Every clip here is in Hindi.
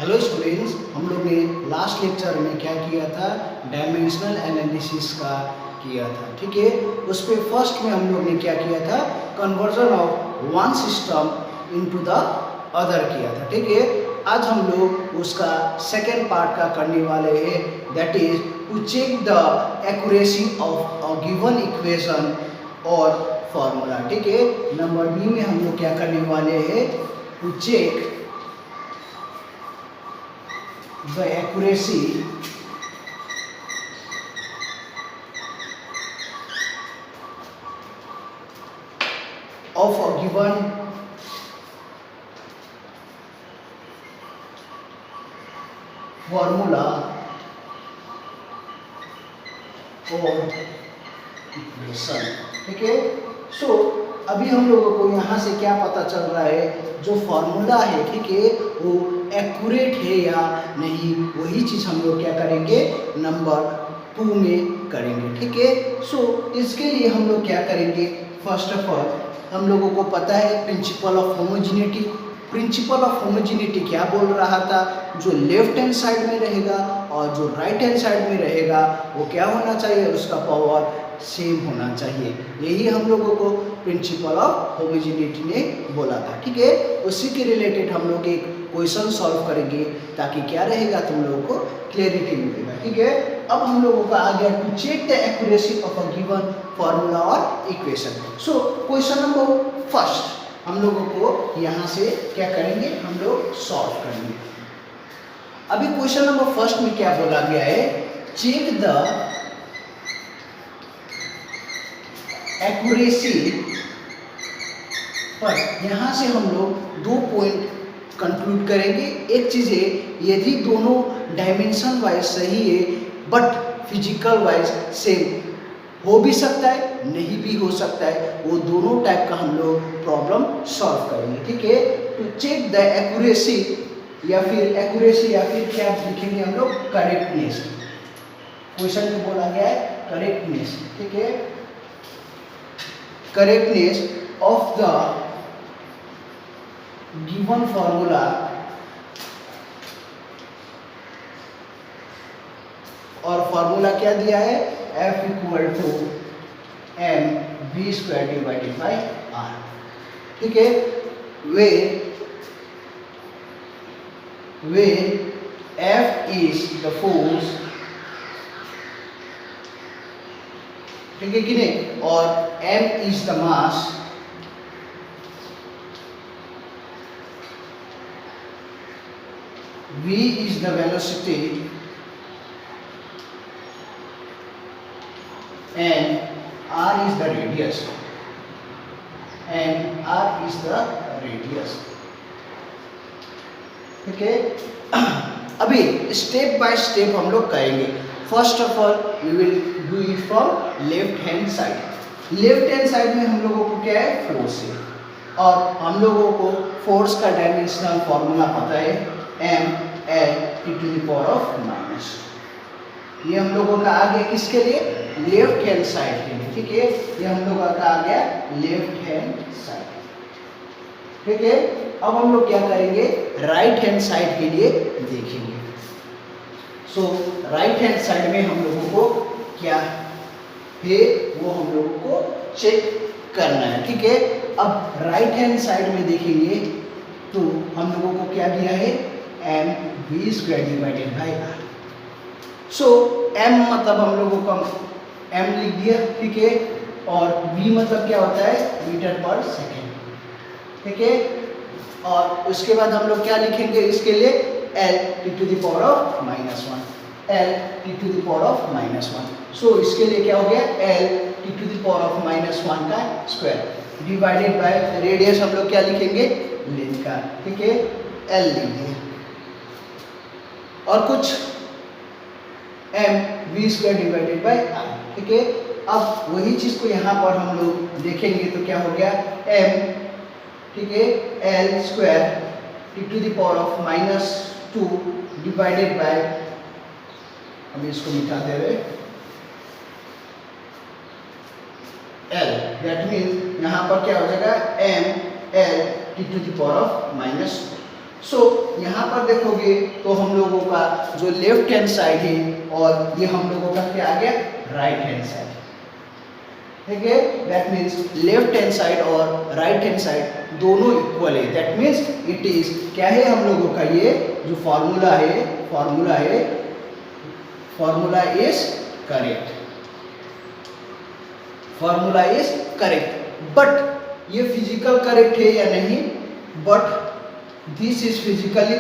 हेलो स्टूडेंट्स, हम लोग ने लास्ट लेक्चर में क्या किया था? डायमेंशनल एनालिसिस का किया था। ठीक है, उस पर फर्स्ट में हम लोग ने क्या किया था? Conversion of one system into the other किया था। ठीक है, आज हम लोग उसका सेकेंड पार्ट का करने वाले हैं, that is to check the accuracy of a given equation और फॉर्मूला। ठीक है, नंबर बी में हम लोग क्या करने वाले हैं? To check the accuracy of a given formula or equation। ठीक है, सो अभी हम लोगों को यहाँ से क्या पता चल रहा है? जो फॉर्मूला है, ठीक है, वो एक्यूरेट है या नहीं, वही चीज़ हम लोग क्या करेंगे? नंबर 2 में करेंगे। ठीक है, सो इसके लिए हम लोग क्या करेंगे? फर्स्ट ऑफ ऑल हम लोगों को पता है principal of homogeneity. Principal of homogeneity क्या बोल रहा था? जो लेफ्ट हैंड साइड में रहेगा और जो राइट हैंड साइड में रहेगा वो क्या होना चाहिए? उसका पावर सेम होना चाहिए। यही हम लोगों को प्रिंसिपल ऑफ होमोजेनिटी ने बोला था। ठीक है, उसी के रिलेटेड हम लोग एक क्वेश्चन सॉल्व करेंगे ताकि क्या रहेगा, तुम लोगों को क्लैरिटी मिलेगा। ठीक है, अब हम लोगों का आ गया to check the accuracy of a given formula और equation. So question number first हम लोगों को यहाँ से क्या करेंगे? हम लोग सॉल्व करेंगे। अभी क्वेश्चन नंबर फर्स्ट में क्या बोला गया है? चेक द एक्यूरेसी पर यहाँ से हम लोग 2 पॉइंट कंक्लूड करेंगे। एक चीज़ है, यदि दोनों डायमेंशन वाइज सही है बट फिजिकल वाइज सेम हो भी सकता है, नहीं भी हो सकता है, वो दोनों टाइप का हम लोग प्रॉब्लम सॉल्व करेंगे। ठीक है, टू चेक द एक्यूरेसी या फिर क्या लिखेंगे हम लोग? करेक्टनेस। क्वेश्चन में बोला गया है करेक्टनेस। ठीक है, correctness of the given formula और फॉर्मूला क्या दिया है? F equal to M V square divided by R. ठीक है, where F is the force, ठीक है कि नहीं, और m is the mass, v is the velocity and r is the radius ठीक है, अभी स्टेप बाय स्टेप हम लोग करेंगे। First of all we will do it from left hand side. Left hand side में हम लोगों को क्या है? फोर्स है, और हम लोगों को फोर्स का डायमेंशनल फॉर्मूला पता है, m/(L)(T⁻⁻). ये हम लोगों का आ गया किसके लिए? लेफ्ट हैंड साइड के लिए। ठीक है, ये हम लोगों का आ गया लेफ्ट हैंड साइड। ठीक है, अब हम लोग क्या करेंगे? राइट हैंड साइड के लिए देखेंगे। सो राइट हैंड साइड में हम लोगों को क्या है वो हम लोगों को चेक करना है। ठीक है, अब राइट हैंड साइड में देखेंगे तो हम लोगों को क्या दिया है? mv square divided by R. So m मतलब हम लोगों को m लिख दिया। ठीक है, और v मतलब क्या होता है? मीटर पर सेकेंड। ठीक है, और उसके बाद हम लोग क्या लिखेंगे इसके लिए? L(T⁻⁻1). L(T⁻⁻1). सो इसके लिए क्या हो गया? L(T⁻⁻1) का स्क्वायर डिवाइडेड बाय रेडियस हम लोग क्या लिखेंगे? लेंथ का। ठीक है, L लिख दिए, और कुछ mv square divided by R. ठीक है, अब वही चीज को यहाँ पर हम लोग देखेंगे तो क्या हो गया? m, ठीक है, L square T⁻⁻2 divided by, हम इसको मिटा दे रहे, L। दैट मीन्स यहाँ पर क्या हो जाएगा? m L T⁻⁻2। सो यहाँ पर देखोगे तो हम लोगों का जो लेफ्ट हैंड साइड है और ये हम लोगों का क्या आ गया, राइट हैंड साइड। ठीक है, that means left hand side और राइट हैंड साइड दोनों इक्वल है। दैट मीन्स इट इज क्या है हम लोगों का, ये जो formula is correct, formula is correct. But ये फिजिकल करेक्ट है या नहीं, but this is physically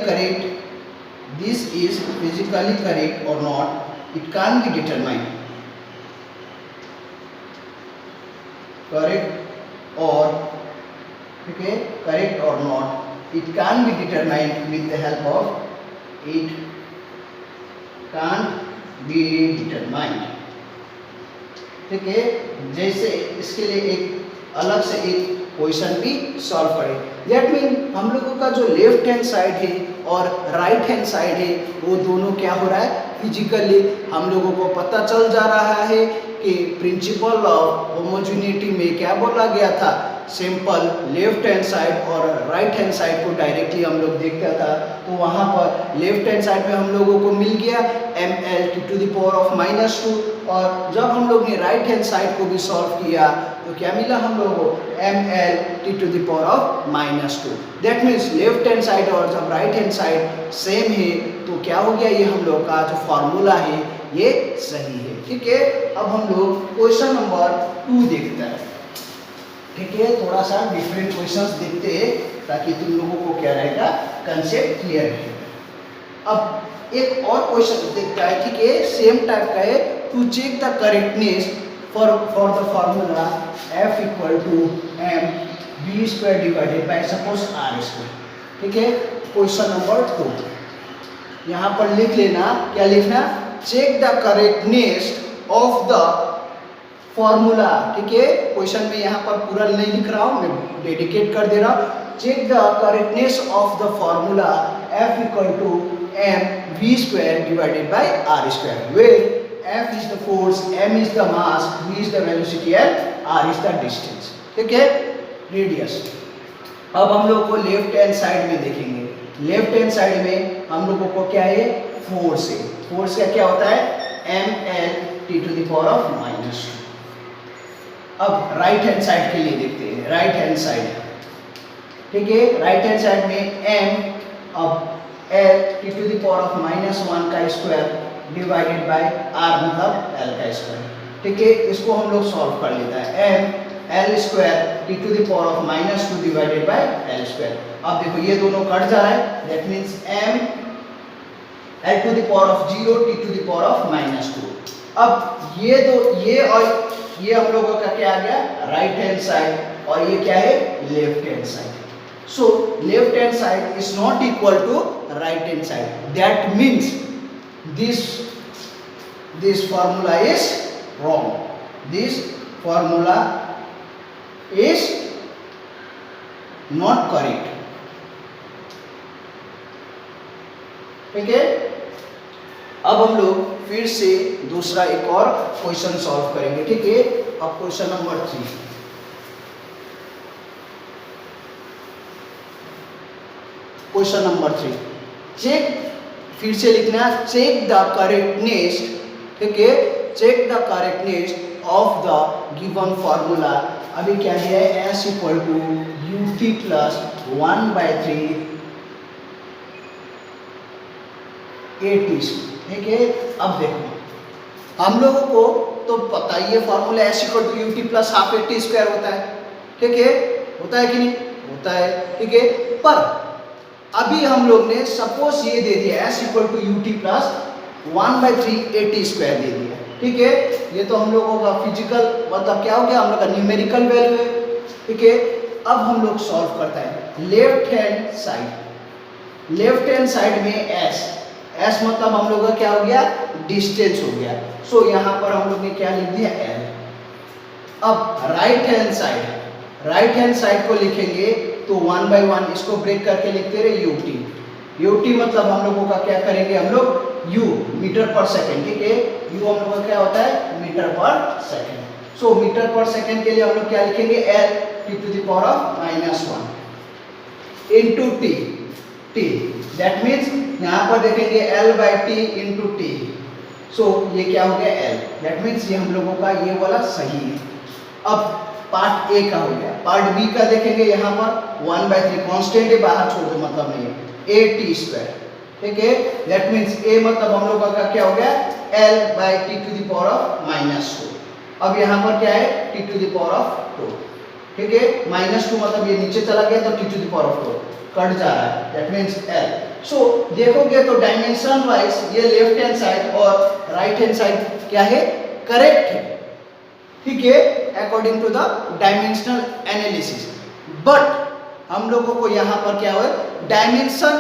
correct और not, it can be determined. Correct और, ठीक है, करेक्ट और not, it can be determined with the help of, it can be determined। ठीक है, जैसे इसके लिए एक अलग से एक क्वेश्चन भी सॉल्व करें। दैट मीन हम लोगों का जो लेफ्ट हैंड साइड है और राइट हैंड साइड है वो दोनों क्या हो रहा है, फिजिकली हम लोगों को पता चल जा रहा है कि प्रिंसिपल ऑफ होमोजेनिटी में क्या बोला गया था, सिंपल लेफ्ट हैंड साइड और राइट हैंड साइड को डायरेक्टली हम लोग देखता था, तो वहाँ पर लेफ्ट हैंड साइड में हम लोगों को मिल गया ml⁻⁻², और जब हम लोग ने राइट हैंड साइड को भी सॉल्व किया तो क्या मिला हम लोगों को, ml⁻²। That means left hand side और जब राइट हैंड साइड सेम है तो क्या हो गया, ये हम लोग का जो फॉर्मूला है ये सही है। ठीक है, अब हम लोग क्वेश्चन नंबर 2 देखते हैं। ठीक है, थोड़ा सा डिफरेंट क्वेश्चंस देखते हैं ताकि तुम लोगों को क्या रहेगा, कंसेप्ट क्लियर रहेगा। अब एक और क्वेश्चन देखता है, ठीक है, सेम टाइप का है, to check the correctness for the formula f = mv² divided by suppose r²। ठीक है, क्वेश्चन नंबर 2 यहाँ पर लिख लेना, क्या लिखना, check the correctness of the formula. ठीक है, क्वेश्चन में यहाँ पर पूरा नहीं लिख रहा हूँ, मैं डेडिकेट कर दे रहा हूँ। Check the correctness of the formula f = mv² divided by r², where f is the force, m is the mass, v is the velocity and r is the distance। ठीक है, रेडियस। अब हम लोग को लेफ्ट हैंड साइड में देखेंगे। लेफ्ट हैंड साइड में हम लोगों को क्या है, फोर्स है। फोर्स का क्या होता है, ml⁻²। अब राइट हैंड साइड के लिए देखते हैं, राइट हैंड साइड। ठीक है, राइट हैंड साइड में m, अब l⁻⁻1 का स्क्वायर डिवाइडेड बाय r मतलब l का स्क्वायर। ठीक है, इसको हम लोग सॉल्व कर लेता है, ml² डिवाइडेड बाय l²। अब देखो ये दोनों कट जा रहा है, दैट मींस m l⁻⁻²। अब ये दो, ये और ये हम लोगों का क्या आ गया, राइट हैंड साइड, और ये क्या है, left hand side. So left hand side is not equal to right hand side, that means this formula is wrong, this formula is not correct। ठीक है, अब हम लोग फिर से दूसरा एक और क्वेश्चन सॉल्व करेंगे। ठीक है, अब question number 3। Question number 3, check, फिर से लिखना, चेक द करेक्टनेस। ठीक है, check the correctness of the given formula. अभी क्या है, s = ut + 1/3 at²। ठीक है, अब देखो हम लोगों को तो पता ही है फॉर्मूला s = ut + ½ at² होता है। ठीक है, होता है कि नहीं, होता है। ठीक है, पर अभी हम लोग ने सपोज ये दे दिया s = ut + 1/3 at² दे दिया। ठीक है, ये तो हम लोगों का फिजिकल मतलब क्या हो गया, हम लोग का न्यूमेरिकल वैल्यू है। ठीक है, अब हम लोग सॉल्व करता है left hand side. Left hand side में s मतलब हम लोग का क्या हो गया, डिस्टेंस हो गया। सो यहाँ पर हम लोग ने क्या लिख दिया, l। अब right hand side, right hand side को लिखेंगे तो 1/1 इसको ब्रेक करके लिखते रहे ut मतलब हम लोगों का क्या करेंगे, हम लोग u मीटर पर सेकंड। ठीक है, u हम लोग का क्या होता है, metre per second. So metre per second के लिए हम लोग क्या लिखेंगे, l⁻⁻1 into t। T. That means यहाँ पर देखेंगे L by T into T. So ये क्या हो गया L। दैट मीन्स ये हम लोगों का ये वाला सही है। अब पार्ट ए का हो गया। पार्ट बी का देखेंगे यहाँ पर 1/3 कांस्टेंट है, बाहर छोड़ दो, मतलब नहीं है, ए टी स्क्वायर। ठीक है, दैट मीन्स ए मतलब हम लोगों का क्या हो गया L by T to the power of -2। अब यहाँ पर क्या है T to the power of 2। ठीक है, -2 मतलब ये नीचे चला गया तो T to the power of 2 cut जा रहा है, दैट मीन्स L। सो देखोगे तो डायमेंशन वाइज ये लेफ्ट हैंड साइड और राइट हैंड साइड क्या है, करेक्ट है। ठीक है, according to the dimensional analysis. But हम लोगों को यहाँ पर क्या हुआ, dimension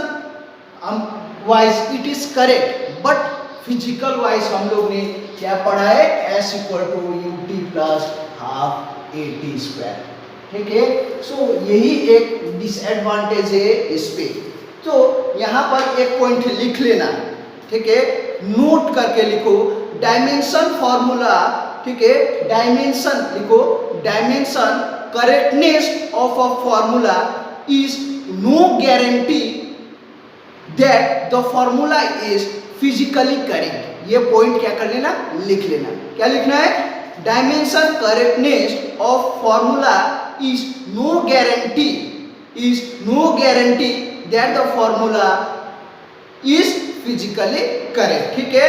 wise it is correct, but physical wise हम लोग ने क्या पढ़ा है, S equal to U T plus half A T square. ठीक है, सो यही एक डिसएडवांटेज है इस पे। तो यहाँ पर एक पॉइंट लिख लेना, ठीक है, नोट करके लिखो, डायमेंशन फॉर्मूला। ठीक है, डायमेंशन लिखो, dimension correctness of a formula is no guarantee that the formula is physically correct. ये पॉइंट क्या कर लेना, लिख लेना। क्या लिखना है, dimension correctness of formula is no guarantee that the formula is physically correct। ठीक है,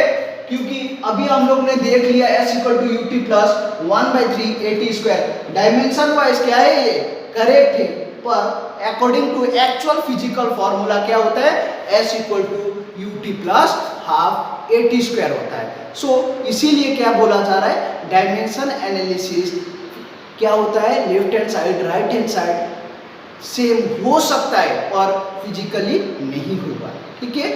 क्योंकि अभी हम लोग ने देख लिया S equal to U T plus 1/3 A T square, dimension wise क्या है, ये करेक्ट है, पर according to actual physical formula क्या होता है, S equal to U T plus half A T square होता है। सो इसीलिए क्या बोला जा रहा है, डायमेंशन एनालिसिस क्या होता है, left hand side right hand side same हो सकता है पर फिजिकली नहीं होगा। ठीक है,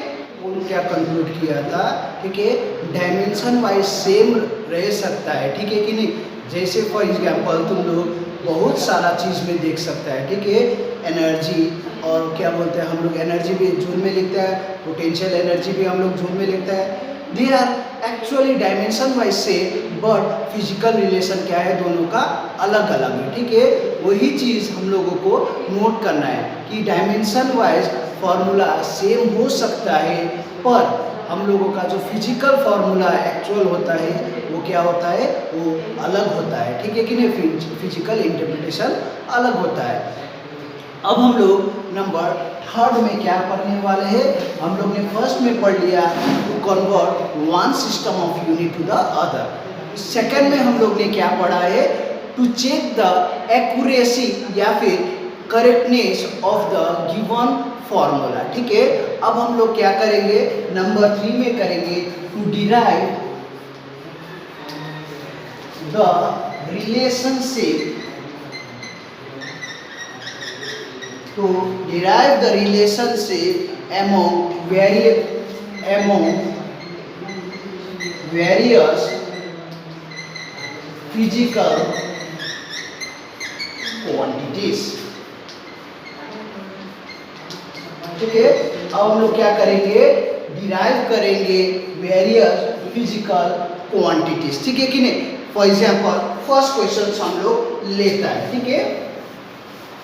उन्होंने क्या कंक्लूड किया था, ठीक है, डायमेंशन वाइज सेम रह सकता है। ठीक है कि नहीं, जैसे फॉर एग्जांपल तुम लोग बहुत सारा चीज़ में देख सकता है। ठीक है, एनर्जी और क्या बोलते हैं हम लोग, एनर्जी भी जूल में लिखते हैं, पोटेंशियल एनर्जी भी हम लोग जूल में लिखते हैं। They are actually dimension wise से, बट फिजिकल रिलेशन क्या है, दोनों का अलग अलग है। ठीक है, वही चीज़ हम लोगों को नोट करना है कि डायमेंशन वाइज फॉर्मूला सेम हो सकता है, पर हम लोगों का जो फिजिकल फॉर्मूला एक्चुअल होता है वो क्या होता है, वो अलग होता है। ठीक है कि नहीं, फिजिकल इंटरप्रिटेशन अलग होता है। अब हम लोग नंबर 3 में क्या पढ़ने वाले हैं, हम लोग ने फर्स्ट में पढ़ लिया to convert one system of unit to the other. Second में हम लोग ने क्या पढ़ा है, टू चेक द एक्यूरेसी या फिर correctness of the given formula. ठीक है, अब हम लोग क्या करेंगे, नंबर 3 में करेंगे to derive the relationship, to derive the relationship among various physical quantities। ठीक है, अब हम लोग क्या करेंगे, डिराइव करेंगे वेरियस फिजिकल क्वांटिटीज। ठीक है कि नहीं, फॉर एग्जांपल फर्स्ट क्वेश्चन हम लोग लेता है। ठीक है,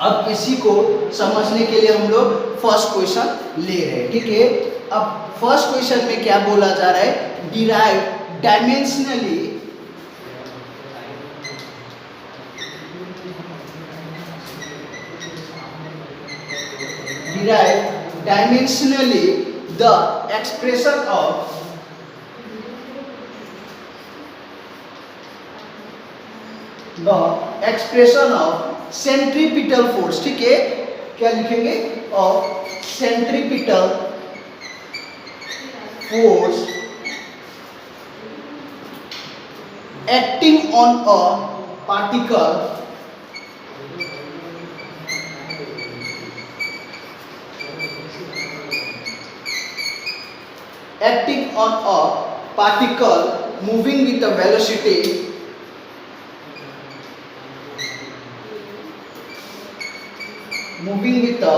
अब इसी को समझने के लिए हम लोग फर्स्ट क्वेश्चन ले रहे हैं। ठीक है, अब फर्स्ट क्वेश्चन में क्या बोला जा रहा है, derive dimensionally the expression of centripetal force. ठीक है, क्या लिखेंगे, of centripetal force acting on a particle moving with the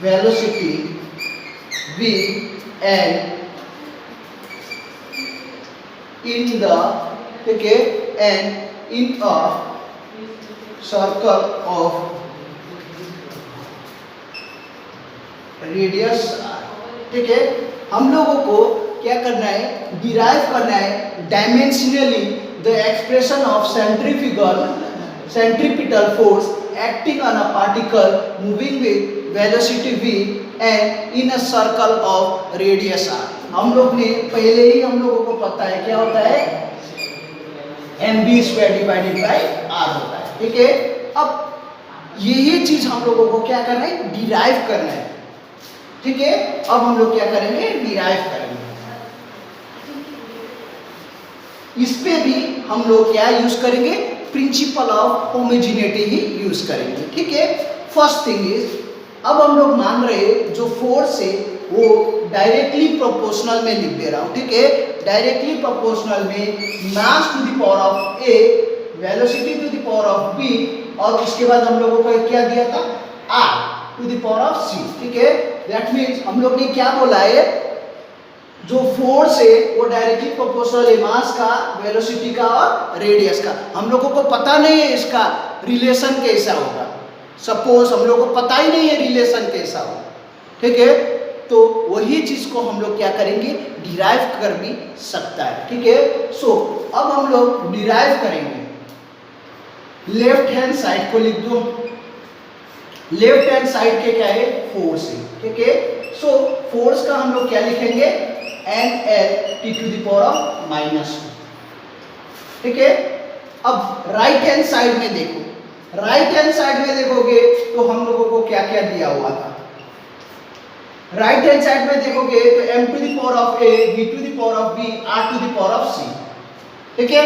velocity v and in the, okay, and in a circle of radius r। ठीक है, हम लोगों को क्या करना है, डिराइव करना है dimensionally the expression of centripetal force acting on a particle moving with velocity v and in a circle of radius r। हम लोग ने पहले ही हम लोगों को पता है क्या होता है, mv square divided by r होता है। ठीक है, अब यही चीज हम लोगों को क्या करना है, डिराइव करना है। ठीक है, अब हम लोग क्या करेंगे, डिराइव करेंगे। इस पे भी हम लोग क्या यूज करेंगे, principle of homogeneity he use करेंगे। ठीक है, फर्स्ट थिंग इज, अब हम लोग मान रहे हैं जो फोर्स है वो डायरेक्टली प्रोपोर्शनल में लिख दे रहा हूं। ठीक है, डायरेक्टली प्रोपोर्शनल में mass to the power of a, velocity to the power of b, और उसके बाद हम लोगों को क्या दिया था, r to the power of c। ठीक है, दैट मींस हम लोग ने क्या बोला है, जो फोर्स है वो डायरेक्टली प्रोपोर्शनल है मास का, वेलोसिटी का और रेडियस का। हम लोगों को पता नहीं है इसका रिलेशन कैसा होगा, सपोज हम लोगों को पता ही नहीं है रिलेशन कैसा होगा। ठीक है, तो वही चीज को हम लोग क्या करेंगे, डिराइव कर भी सकता है। ठीक है, सो अब हम लोग डिराइव करेंगे, लेफ्ट हैंड साइड को लिख दो। लेफ्ट हैंड साइड के क्या है, फोर्स है। ठीक है, सो फोर्स का हम लोग क्या लिखेंगे, NL T to the power of -2। ठीक है, अब राइट हैंड साइड में देखो, राइट हैंड साइड में देखोगे तो हम लोगों को क्या क्या दिया हुआ था, राइट हैंड साइड में देखोगे तो m to the power of a, v to the power of b, r to the power of c। ठीक है,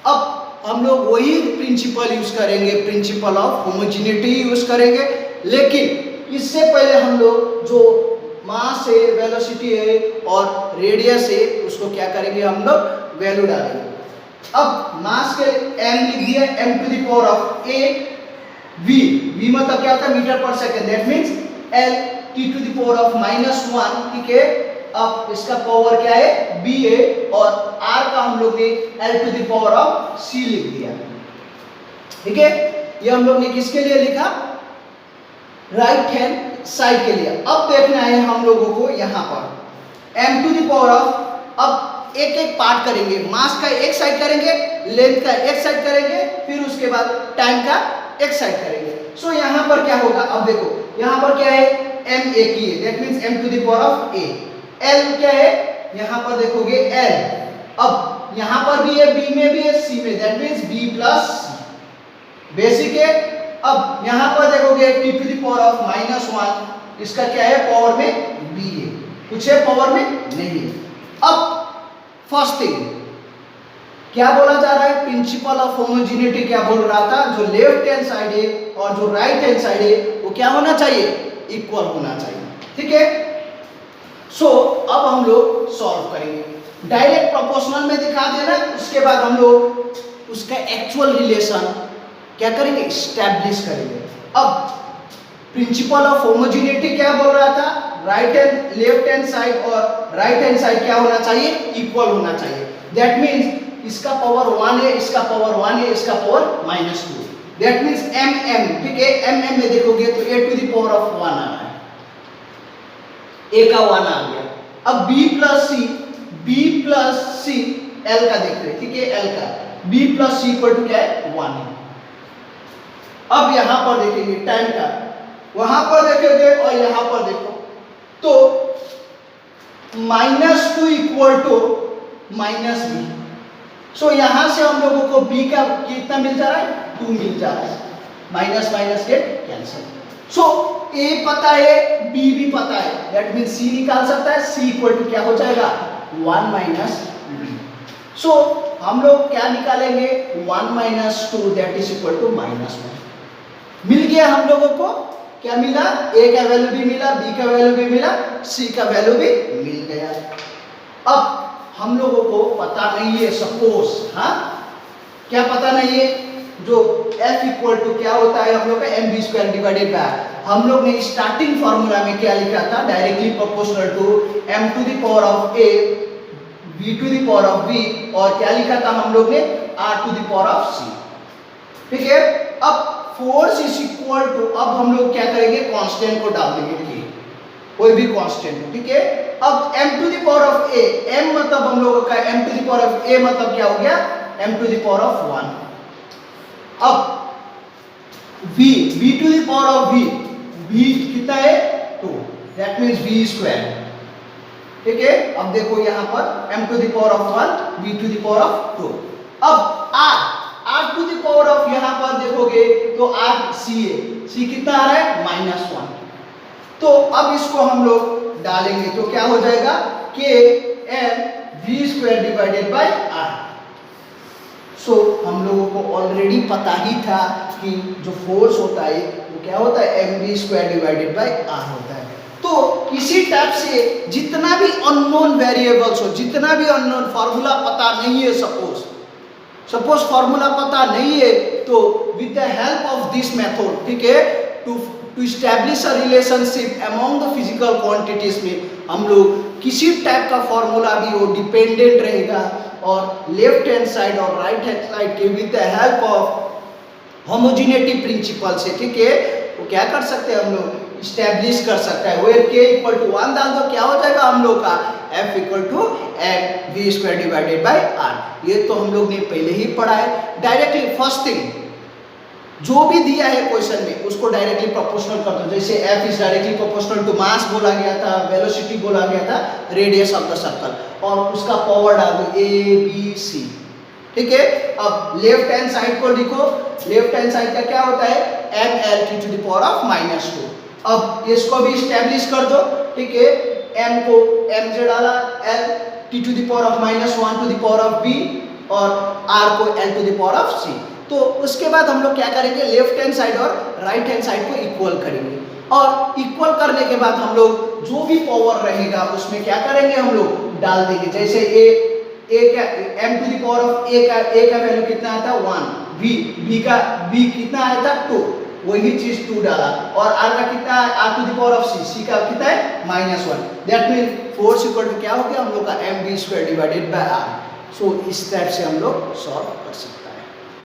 अब हम लोग वही प्रिंसिपल यूज करेंगे, प्रिंसिपल ऑफ होमोजेनिटी यूज करेंगे, लेकिन इससे पहले हम लोग जो मास है, वेलोसिटी है और रेडियस है उसको क्या करेंगे, हम लोग वैल्यू डालेंगे। अब मास के m लिख दिया, m to the power of a, v मतलब क्या होता है, metre per second, that means l t to the power of -1। ठीक है, अब इसका पावर क्या है, b है, और r का हम लोग ने l to the power of c लिख दिया। ठीक है, ये हम लोग ने किसके लिए लिखा, राइट हैंड साइड के लिए। अब देखना है हम लोगों को यहाँ पर m to the power of, अब एक एक पार्ट करेंगे, मास का एक साइड करेंगे, लेंथ का एक साइड करेंगे, फिर उसके बाद टाइम का एक साइड करेंगे। सो यहाँ पर क्या होगा, अब देखो यहाँ पर क्या है, m एक ही है, that means m to the power of a। l क्या है, यहाँ पर देखोगे l, अब यहाँ पर भी है, b में भी है, c में, that means b plus c, basic है। अब यहाँ पर देखोगे t to the power of -1, इसका क्या है, पावर में b है, कुछ है पावर में नहीं है। अब फर्स्ट थिंग क्या बोला जा रहा है, प्रिंसिपल ऑफ होमोजेनिटी क्या बोल रहा था, जो लेफ्ट हैंड साइड है और जो राइट हैंड साइड है वो क्या होना चाहिए, इक्वल होना चाहिए। ठीक है, सो अब हम लोग सॉल्व करेंगे, डायरेक्ट प्रोपोर्शनल में दिखा देना, उसके बाद हम लोग उसका एक्चुअल रिलेशन क्या करेंगे, एस्टैब्लिश करेंगे। अब प्रिंसिपल ऑफ होमोजेनिटी क्या बोल रहा था, right hand, left hand side और राइट हैंड साइड क्या होना चाहिए, इक्वल होना चाहिए। दैट मींस इसका पावर 1 है, इसका पावर 1 है, इसका पावर -2, दैट मींस mm। ठीक है, mm में देखोगे तो a to the power of 1 आ रहा है, a का 1 आ गया। अब b प्लस c l का देख रहे, ठीक है, l का b plus c equal to क्या है, 1 है। अब यहाँ पर देखेंगे टाइम का, वहां पर देखेंगे और यहाँ पर देखो तो -2 इक्वल टू -b। सो यहां से हम लोगों को b का कितना मिल जा रहा है, 2 मिल जा रहा है, minus minus get cancel. So a पता है, b भी पता है, दैट मींस c निकाल सकता है, c इक्वल टू क्या हो जाएगा, 1 b। सो हम लोग क्या निकालेंगे, 1 - 2 दैट इज इक्वल टू -1। मिल गया हम लोगों को, क्या मिला, a का वैल्यू भी मिला, b का वैल्यू भी मिला, c का वैल्यू भी मिल गया। अब हम लोगों को पता नहीं है, सपोज, हाँ क्या पता नहीं है, जो f इक्वल टू क्या होता है हम लोग का mv² डिवाइडेड बाय, हम लोग ने स्टार्टिंग फार्मूला में क्या लिखा था, directly proportional to m to the power of a, v to the power of b, और क्या लिखा था हम लोग ने, r to the power of c। ठीक है, अब फोर्स इज इक्वल टू, अब हम लोग क्या करेंगे, कांस्टेंट को डाल देंगे k, कोई भी कांस्टेंट हो, ठीक है। अब m to the power of a, m मतलब हम लोगों का m to the power of a मतलब क्या हो गया, m to the power of 1। अब v to the power of v कितना है 2, दैट मींस v स्क्वायर, ठीक है। अब देखो यहां पर m to the power of 1 v to the power of 2। अब r to the power of यहां पर देखोगे तो r c है, c कितना आ रहा है -1। तो अब इसको हम लोग डालेंगे तो क्या हो जाएगा k m v square divided by r। सो हम लोगों को ऑलरेडी पता ही था कि जो फोर्स होता है वो क्या होता है mv square divided by r होता है। तो इसी टाइप से जितना भी अननोन वेरिएबल्स हो, जितना भी अननोन फार्मूला पता नहीं है, सपोज फार्मूला पता नहीं है, तो with the help of this method, ठीक है, to establish a relationship among the physical quantities में हम लोग किसी टाइप का फॉर्मूला भी हो डिपेंडेंट रहेगा और लेफ्ट हैंड साइड और राइट हैंड साइड के with the help of homogeneity principle से, ठीक है, वो क्या कर सकते हैं हम लोग इस्टेब्लिश कर सकते हैं। वेयर k इक्वल टू 1 डाल दो, क्या हो जाएगा हम लोग का f equal to m v square divided by r। ये तो हम लोग ने पहले ही पढ़ा है। डायरेक्टली फर्स्ट थिंग जो भी दिया है क्वेश्चन में उसको डायरेक्टली प्रोपोर्शनल कर दो। जैसे f is directly proportional to mass बोला गया था, वेलोसिटी बोला गया था, रेडियस ऑफ द सर्कल, और उसका पावर डाल दो a b c, ठीक है। अब लेफ्ट हैंड साइड को लिखो, लेफ्ट हैंड साइड का क्या होता है m l t to the power of -2। अब इसको भी इस्टेब्लिश कर दो, ठीक है, m को mj डाला, l t to the power of -1 to the power of b और r को l to the power of c। तो उसके बाद हम लोग क्या करेंगे, लेफ्ट हैंड साइड और राइट हैंड साइड को इक्वल करेंगे, और इक्वल करने के बाद हम लोग जो भी पावर रहेगा उसमें क्या करेंगे हम लोग डाल देंगे। जैसे a का m to the power of a का वैल्यू कितना आया था 1, b कितना आया था 2, वही चीज 2 डाला, और r का कितना है r to the power of c का कितना है -1। That mean force equal to क्या हो गया हम लोग का mv square divided by r। So इस टाइप से हम लोग सॉल्व कर सकते हैं।